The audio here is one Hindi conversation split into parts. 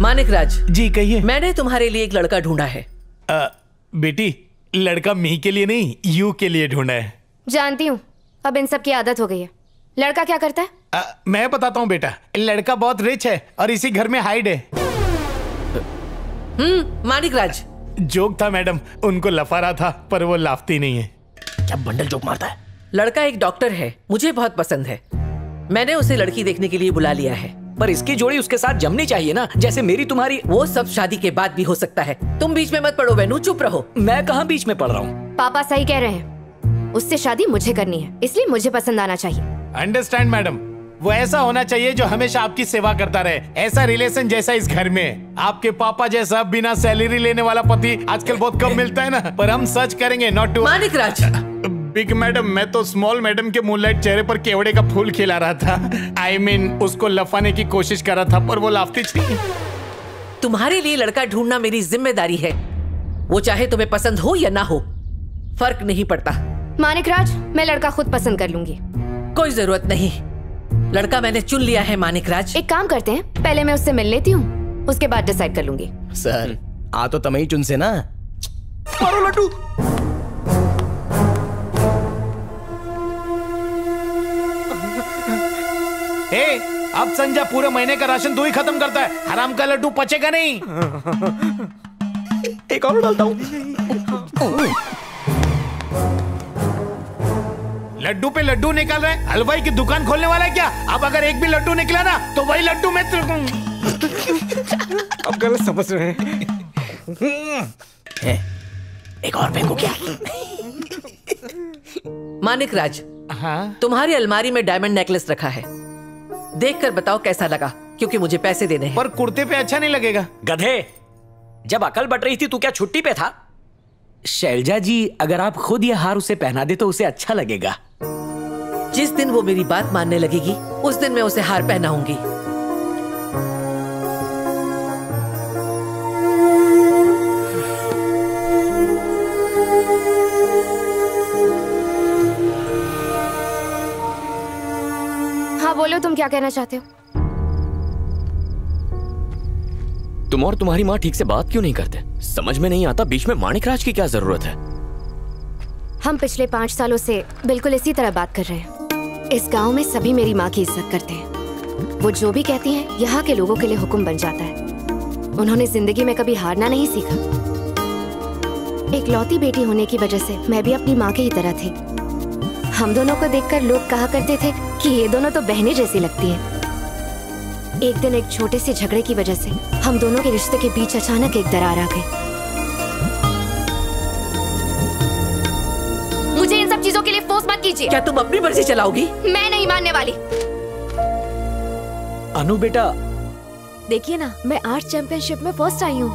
मानिक राज जी कहिए। मैंने तुम्हारे लिए एक लड़का ढूंढा है। बेटी, लड़का मी के लिए नहीं, यू के लिए ढूंढा है। जानती हूँ, अब इन सब की आदत हो गई है। लड़का क्या करता है? मैं बताता हूँ बेटा, लड़का बहुत रिच है और इसी घर में हाइड है। मानिक राज जोक था मैडम, उनको लफा रहा था पर वो लाफती नहीं है। क्या बंडल जोक मारता है। लड़का एक डॉक्टर है, मुझे बहुत पसंद है। मैंने उसे लड़की देखने के लिए बुला लिया है। पर इसकी जोड़ी उसके साथ जमनी चाहिए ना, जैसे मेरी तुम्हारी। वो सब शादी के बाद भी हो सकता है। तुम बीच में मत पड़ो वेनू, चुप रहो। मैं कहाँ बीच में पड़ रहा हूँ। पापा सही कह रहे हैं, उससे शादी मुझे करनी है, इसलिए मुझे पसंद आना चाहिए। अंडरस्टैंड मैडम, वो ऐसा होना चाहिए जो हमेशा आपकी सेवा करता रहे, ऐसा रिलेशन जैसा इस घर में। आपके पापा जैसा बिना सैलरी लेने वाला पति आजकल बहुत कम मिलता है ना, पर हम सर्च करेंगे। Not to Manik Raj. Big madam, मैं तो स्मॉल मैडम के मूनलाइट चेहरे पर केवड़े का फूल खिला रहा था। I mean, उसको लफाने की कोशिश कर रहा था पर वो लाफती थी। तुम्हारे लिए लड़का ढूंढना मेरी जिम्मेदारी है। वो चाहे तुम्हें पसंद हो या ना हो, फर्क नहीं पड़ता। मानिक राज, मैं लड़का खुद पसंद कर लूंगी। कोई जरूरत नहीं, लड़का मैंने चुन लिया है। मानिक राज, एक काम करते हैं, पहले मैं उससे मिल लेती हूँ, उसके बाद डिसाइड कर लूंगी। सर आ तो तम ही चुन से ना। मारो लड्डू। अब संजय पूरे महीने का राशन तू ही खत्म करता है, हराम का लड्डू पचेगा नहीं। एक और डालता हूँ। लड्डू पे लड्डू निकाल रहे, हलवाई की दुकान खोलने वाला है क्या? अब अगर एक भी लड्डू निकला ना तो वही लड्डू मैं अब गलत समझ रहे हैं। एक और फेंको क्या? मानिक राज, हाँ? तुम्हारी अलमारी में डायमंड नेकलेस रखा है, देखकर बताओ कैसा लगा, क्योंकि मुझे पैसे देने हैं। पर कुर्ते पे अच्छा नहीं लगेगा। गधे, जब अकल बट रही थी तू क्या छुट्टी पे था? शैलजा जी, अगर आप खुद यह हार उसे पहना दे तो उसे अच्छा लगेगा। जिस दिन वो मेरी बात मानने लगेगी उस दिन मैं उसे हार पहनाऊंगी। हाँ बोलो, तुम क्या कहना चाहते हो? तुम और तुम्हारी माँ ठीक से बात क्यों नहीं करते? समझ में नहीं आता बीच में मानिक राज की क्या जरूरत है? हम पिछले 5 सालों से बिल्कुल इसी तरह बात कर रहे हैं। इस गांव में सभी मेरी माँ की इज्जत करते हैं। वो जो भी कहती हैं, यहाँ के लोगों के लिए हुक्म बन जाता है। उन्होंने जिंदगी में कभी हारना नहीं सीखा। एक लौती बेटी होने की वजह से मैं भी अपनी माँ की ही तरह थी। हम दोनों को देखकर लोग कहा करते थे कि ये दोनों तो बहनें जैसी लगती हैं। एक दिन एक छोटे से झगड़े की वजह से हम दोनों के रिश्ते के बीच अचानक एक दरार आ गई। मुझे इन सब चीजों के लिए फोर्स मत कीजिए। क्या तुम अपनी मर्जी चलाओगी? मैं नहीं मानने वाली। अनु बेटा, देखिए ना, मैं आर्ट चैंपियनशिप में फर्स्ट आई हूँ।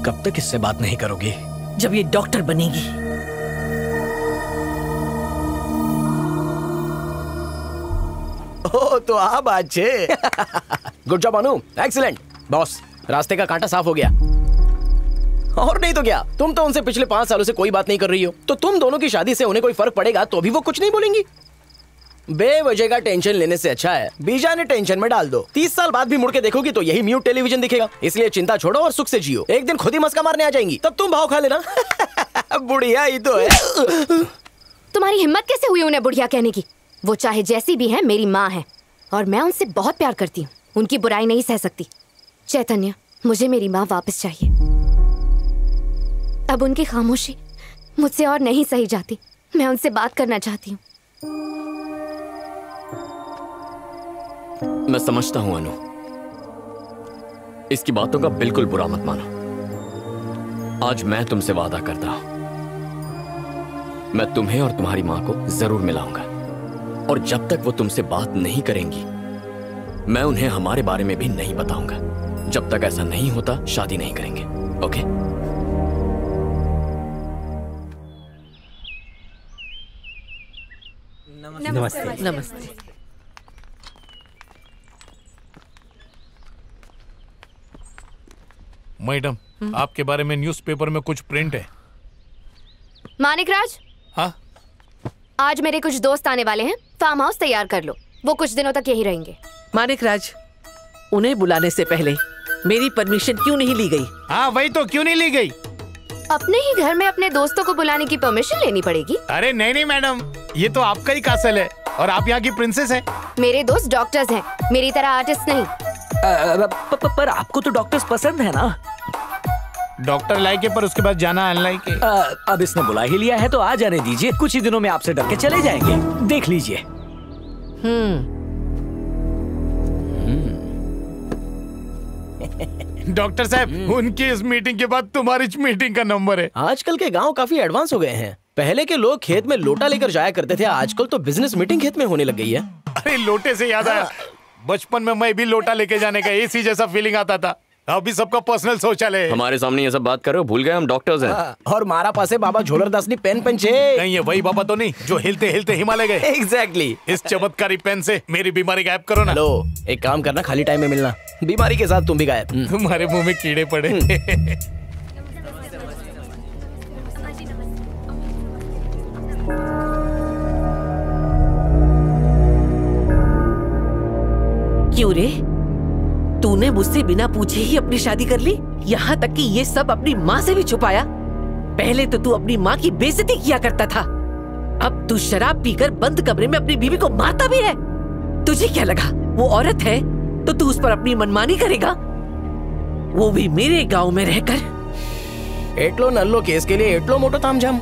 कब तक इससे बात नहीं करोगी? जब ये डॉक्टर बनेगी। ओ तो आप अच्छे। गुड जॉब अनु, एक्सीलेंट। बॉस, रास्ते का कांटा साफ हो गया। और नहीं तो क्या, तुम तो उनसे पिछले 5 सालों से कोई बात नहीं कर रही हो, तो तुम दोनों की शादी से उन्हें कोई फर्क पड़ेगा तो भी वो कुछ नहीं बोलेंगी। बेवजह का टेंशन लेने से अच्छा है बीजा ने टेंशन में डाल दो। 30 साल बाद भी मुड़ के देखोगी तो यही म्यूट टेलीविजन दिखेगा। इसलिए चिंता छोड़ो और सुख से जियो। एक दिन खुद ही मस्का मारने आ जाएंगी, तब तुम भाव खा लेना। बुढ़िया ही तो है। तुम्हारी हिम्मत कैसे हुई उन्हें बुढ़िया कहने की? वो चाहे जैसी भी है, मेरी माँ है और मैं उनसे बहुत प्यार करती हूँ। उनकी बुराई नहीं सह सकती। चैतन्य, मुझे मेरी माँ वापस चाहिए। अब उनकी खामोशी मुझसे और नहीं सही जाती। मैं उनसे बात करना चाहती हूँ। मैं समझता हूं अनु, इसकी बातों का बिल्कुल बुरा मत मानो। आज मैं तुमसे वादा करता हूं, मैं तुम्हें और तुम्हारी मां को जरूर मिलाऊंगा। और जब तक वो तुमसे बात नहीं करेंगी, मैं उन्हें हमारे बारे में भी नहीं बताऊंगा। जब तक ऐसा नहीं होता, शादी नहीं करेंगे। ओके? नमस्ते। नमस्ते। मैडम, आपके बारे में न्यूज़पेपर में कुछ प्रिंट है। मानिक राज, हाँ? आज मेरे कुछ दोस्त आने वाले हैं। फार्म हाउस तैयार कर लो, वो कुछ दिनों तक यही रहेंगे। मानिक राज, उन्हें बुलाने से पहले मेरी परमिशन क्यों नहीं ली गई? हाँ वही तो, क्यों नहीं ली गई? अपने ही घर में अपने दोस्तों को बुलाने की परमिशन लेनी पड़ेगी। अरे नहीं नहीं मैडम, ये तो आपका ही कासल है और आप यहाँ की प्रिंसेस है। मेरे दोस्त डॉक्टर्स हैं, मेरी तरह आर्टिस्ट नहीं। पर आपको तो डॉक्टर्स पसंद है ना? डॉक्टर लाइक है, पर उसके बाद जाना अनलाइक है। अब इसने बुला ही लिया है तो आ जाने दीजिए, कुछ ही दिनों में आपसे डर के चले जाएंगे, देख लीजिए। डॉक्टर साहब, उनकी इस मीटिंग के बाद तुम्हारी मीटिंग का नंबर है। आजकल के गांव काफी एडवांस हो गए हैं। पहले के लोग खेत में लोटा लेकर जाया करते थे, आजकल तो बिजनेस मीटिंग खेत में होने लग गई है। अरे लोटे से याद आया, बचपन में मैं भी लोटा लेके जाने का एसी जैसा फीलिंग आता था। अभी सबका पर्सनल शौचालय है। हमारे सामने ये सब बात कर रहे हो, भूल गए हम डॉक्टर्स हैं। और मारा पासे बाबा झोलरदास ने पेन पेन छे। नहीं, ये वही बाबा तो नहीं जो हिलते हिलते हिमालय गए। एग्जैक्टली। इस चमत्कारी पेन से मेरी बीमारी गायब करो ना। हेलो, एक काम करना, खाली टाइम में मिलना, बीमारी के साथ तुम भी गायब। तुम्हारे मुंह में कीड़े पड़े। क्यों रे, तूने मुझसे बिना पूछे ही अपनी शादी कर ली? यहाँ तक कि ये सब अपनी माँ से भी छुपाया। पहले तो तू अपनी माँ की बेइज्जती किया करता था, अब तू शराब पीकर बंद कमरे में अपनी बीवी को मारता भी है। तुझे क्या लगा वो औरत है तो तू उस पर अपनी मनमानी करेगा, वो भी मेरे गांव में रहकर? एटलो नल्लो केस के लिए एटलो मोटो तामझाम।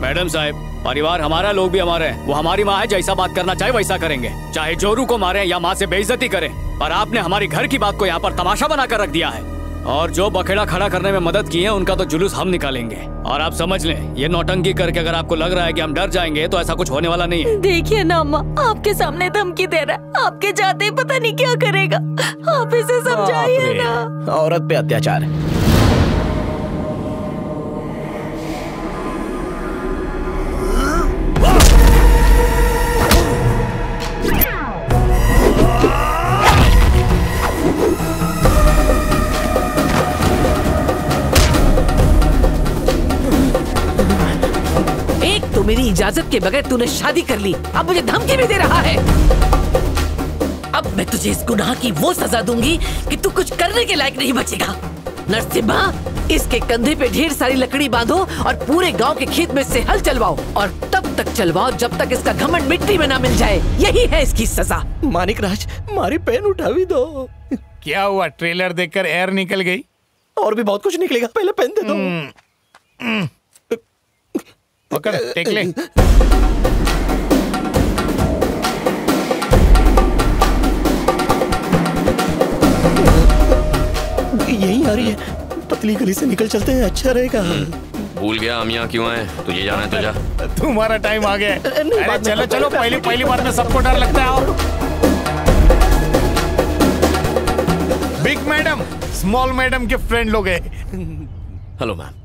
मैडम साहब, परिवार हमारा, लोग भी हमारे हैं। वो हमारी माँ है, जैसा बात करना चाहे वैसा करेंगे, चाहे जोरू को मारे या माँ से बेइज्जती करें। पर आपने हमारी घर की बात को यहाँ पर तमाशा बनाकर रख दिया है, और जो बखेड़ा खड़ा करने में मदद की है उनका तो जुलूस हम निकालेंगे। और आप समझ लें, ये नौटंकी करके अगर आपको लग रहा है कि हम डर जाएंगे तो ऐसा कुछ होने वाला नहीं है। देखिए ना अम्मा, आपके सामने धमकी दे रहा है, आपके जाते ही पता नहीं क्या करेगा। आप इसे समझाइए ना। औरत पे अत्याचार। मेरी इजाजत के बगैर तूने शादी कर ली, अब मुझे धमकी भी दे रहा है। अब मैं तुझे इस गुनाह की वो सजा दूंगी कि तू कुछ करने के लायक नहीं बचेगा। नरसिम्हा, इसके कंधे पे ढेर सारी लकड़ी बांधो और पूरे गांव के खेत में से हल चलवाओ, और तब तक चलवाओ जब तक इसका घमंड मिट्टी में ना मिल जाए। यही है इसकी सजा। मानिक राज, मारी पेन उठा भी दो। क्या हुआ, ट्रेलर देखकर एयर निकल गई? और भी बहुत कुछ निकलेगा, पहले पेन दे दो। पकड़, टेक ले। यही आ रही है, पतली गली से निकल चलते हैं, अच्छा रहेगा। भूल गया हम यहाँ क्यों आए? तुझे जाना है तो जा। तुम्हारा टाइम आ गया। अरे चलो चलो, पहली बार में सबको डर लगता है। बिग मैडम स्मॉल मैडम के फ्रेंड लोग हैं। Hello ma'am.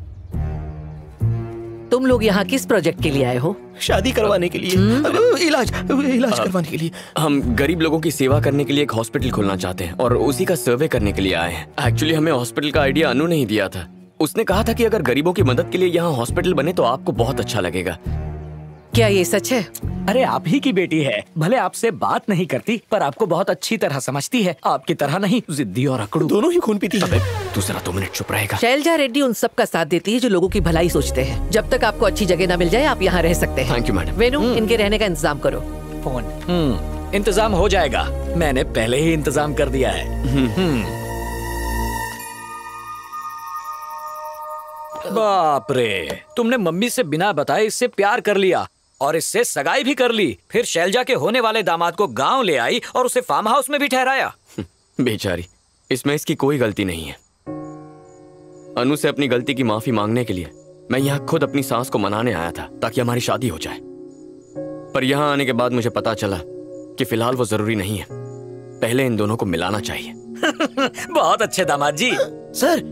तुम लोग यहाँ किस प्रोजेक्ट के लिए आए हो? शादी करवाने के लिए। इलाज करवाने के लिए। हम गरीब लोगों की सेवा करने के लिए एक हॉस्पिटल खोलना चाहते हैं और उसी का सर्वे करने के लिए आए हैं। एक्चुअली हमें हॉस्पिटल का आइडिया अनु ने ही दिया था। उसने कहा था कि अगर गरीबों की मदद के लिए यहाँ हॉस्पिटल बने तो आपको बहुत अच्छा लगेगा। क्या ये सच है? अरे आप ही की बेटी है, भले आपसे बात नहीं करती पर आपको बहुत अच्छी तरह समझती है। आपकी तरह नहीं, जिद्दी और अकड़ू दोनों ही खून पीती है। तू जरा 2 मिनट चुप रहेगा। शैलजा रेड्डी उन सब का साथ देती है जो लोगों की भलाई सोचते हैं। जब तक आपको अच्छी जगह ना मिल जाए आप यहाँ रह सकते हैं। Thank you madam. वेनु, इनके रहने का इंतजाम करो। फोन इंतजाम हो जाएगा, मैंने पहले ही इंतजाम कर दिया है। बाप रे, तुमने मम्मी से बिना बताए इससे प्यार कर लिया और इससे सगाई भी कर ली, फिर शैलजा के होने वाले दामाद को गांव ले आई और उसे फार्म हाउस में भी ठहराया। बेचारी, इसमें इसकी कोई गलती नहीं है। अनु से अपनी गलती की माफी मांगने के लिए मैं यहाँ खुद अपनी सास को मनाने आया था ताकि हमारी शादी हो जाए। पर यहाँ आने के बाद मुझे पता चला कि फिलहाल वो जरूरी नहीं है। पहले इन दोनों को मिलाना चाहिए। बहुत अच्छे दामाद जी। सर,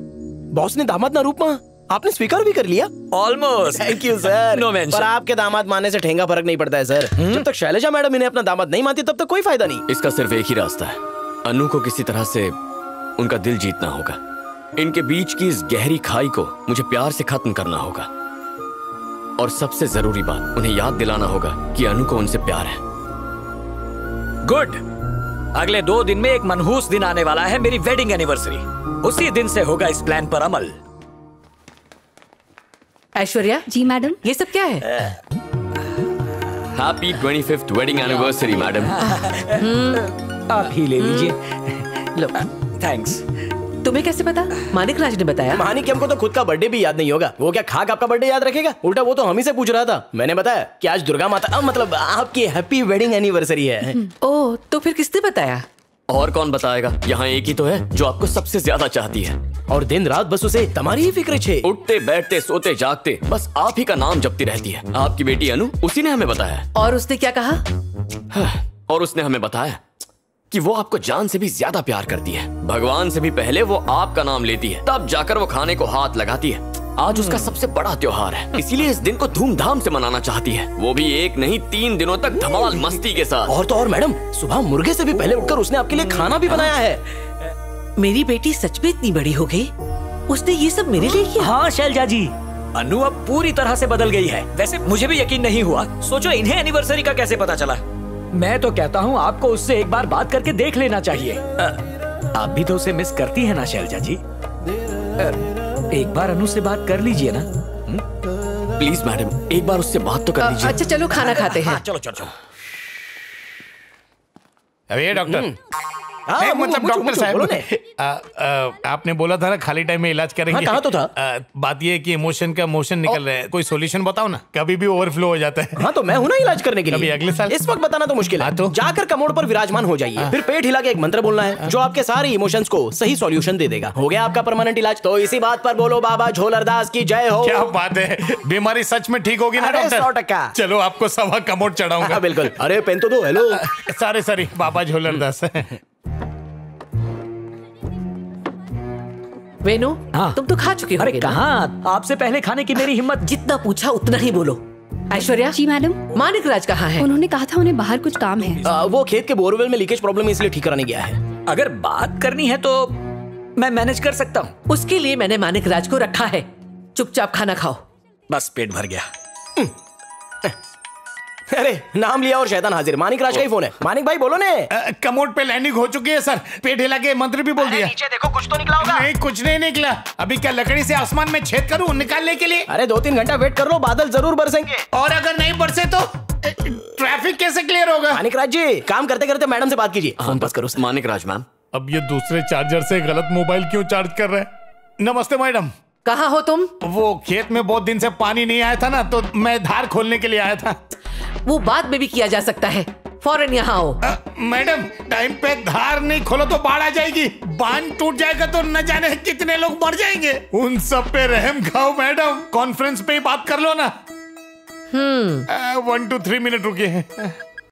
बॉस ने दामाद ना रूप मां आपने स्वीकार भी कर लिया। Almost. Thank you sir. No mention. पर आपके दामाद मानने से ठेंगा फर्क नहीं पड़ता है सर। जब तक शैलजा मैडम इन्हें अपना दामाद नहीं मानती तब तक कोई फायदा नहीं। इसका सिर्फ एक ही रास्ता है, अनु को किसी तरह से उनका दिल जीतना होगा। इनके बीच की इस गहरी खाई को मुझे प्यार से खत्म करना होगा। और सबसे जरूरी बात, उन्हें याद दिलाना होगा कि अनु को उनसे प्यार है। गुड। अगले 2 दिन में एक मनहूस दिन आने वाला है, मेरी वेडिंग एनिवर्सरी। उसी दिन से होगा इस प्लान पर अमल। ऐश्वर्या जी मैडम। ये सब क्या है? Happy 25th wedding anniversary madam. आप ही ले लीजिए। लो, थैंक्स। तुम्हें कैसे पता? मानिक राज ने बताया। मानिक हमको तो खुद का बर्थडे भी याद नहीं होगा, वो क्या खाक आपका बर्थडे याद रखेगा? उल्टा वो तो हम ही से पूछ रहा था। मैंने बताया कि आज दुर्गा माता मतलब आपकी हैप्पी वेडिंग एनिवर्सरी है। ओह, तो फिर किसने बताया? और कौन बताएगा? यहाँ एक ही तो है जो आपको सबसे ज्यादा चाहती है, और दिन रात बस उसे तुम्हारी ही फिक्र छे। उठते बैठते सोते जागते बस आप ही का नाम जपती रहती है। आपकी बेटी अनु, उसी ने हमें बताया। और उसने क्या कहा? और उसने हमें बताया कि वो आपको जान से भी ज्यादा प्यार करती है। भगवान से भी पहले वो आपका नाम लेती है, तब जाकर वो खाने को हाथ लगाती है। आज उसका सबसे बड़ा त्योहार है, इसीलिए इस दिन को धूमधाम से मनाना चाहती है, वो भी 1 नहीं 3 दिनों तक धमाल मस्ती के साथ। और तो और मैडम, सुबह मुर्गे से भी पहले उठकर उसने आपके लिए खाना भी बनाया है। मेरी बेटी सच में इतनी बड़ी हो गई, उसने ये सब मेरे लिए किया? हाँ शैलजा जी, अनु अब पूरी तरह से बदल गई है। वैसे मुझे भी यकीन नहीं हुआ, सोचो इन्हें एनिवर्सरी का कैसे पता चला। मैं तो कहता हूँ आपको उससे एक बार बात करके देख लेना चाहिए। आप भी तो उसे मिस करती है ना शैलजा जी? एक बार अनु से बात कर लीजिए ना। प्लीज मैडम, एक बार उससे बात तो कर लीजिए। अच्छा चलो खाना खाते हैं। चलो चलो चलो। अरे डॉक्टर, हाँ, मतलब डॉक्टर साहब, आपने बोला था ना खाली टाइम में इलाज करेंगे। हाँ, कहा तो था। बात ये है कि इमोशन का मोशन निकल रहा है, कोई सॉल्यूशन बताओ ना। कभी भी ओवरफ्लो हो जाता है। हाँ तो मैं हूँ ना इलाज करने के लिए। कभी अगले साल। इस वक्त बताना तो मुश्किल है। हाँ, तो जाकर कमोड पर विराजमान हो जाइए, फिर पेट हिला के एक मंत्र बोलना है जो आपके सारे इमोशंस को सही सॉल्यूशन दे देगा। हो गया आपका परमानेंट इलाज। तो इसी बात पर बोलो बाबा झोलरदास की जय हो। क्या बात है, बीमारी सच में ठीक होगी ना डॉक्टर? 100%। चलो आपको सवा कमोड चढ़ाऊंगा। बिल्कुल। अरे पेन तो दो। हेलो सॉरी बाबा झोलरदास। वेनु, हाँ। तुम तो खा चुके हो। अरे कहाँ, आपसे पहले खाने की मेरी हिम्मत। जितना पूछा उतना ही बोलो। ऐश्वर्या जी मैडम। मानिक राज कहाँ है? उन्होंने कहा था उन्हें बाहर कुछ काम है। वो खेत के बोरवेल में लीकेज प्रॉब्लम है, इसलिए ठीक कराने गया है। अगर बात करनी है तो मैं मैनेज कर सकता हूँ। उसके लिए मैंने मानिक राज को रखा है। चुपचाप खाना खाओ। बस पेट भर गया। अरे नाम लिया और शैतान हाजिर। मानिक राज का ही फोन है। मानिक भाई बोलो ने। कमोड पे लैंडिंग हो चुकी है सर। पेट हिला के मंत्र भी बोल दिया। नीचे देखो, कुछ तो निकला होगा। नहीं, कुछ नहीं निकला। अभी क्या लकड़ी से आसमान में छेद करूं निकालने के लिए? अरे 2-3 घंटा वेट कर लो, बादल जरूर बरसेंगे। और अगर नहीं बरसे तो ट्रैफिक कैसे क्लियर होगा? मानिक राज जी, काम करते करते मैडम से बात कीजिए। फोन पास करो। मानिक राज मैम। अब ये दूसरे चार्जर से गलत मोबाइल क्यों चार्ज कर रहे हैं? नमस्ते मैडम। कहाँ हो तुम? वो खेत में बहुत दिन से पानी नहीं आया था ना, तो मैं धार खोलने के लिए आया था। वो बाद में भी किया जा सकता है, फौरन यहाँ आओ। मैडम, टाइम पे धार नहीं खोलो तो बाढ़ आ जाएगी। बांध टूट जाएगा तो न जाने कितने लोग मर जाएंगे। उन सब पे रहम खाओ मैडम। कॉन्फ्रेंस पे ही बात कर लो ना। 1 to 3 मिनट रुकिए।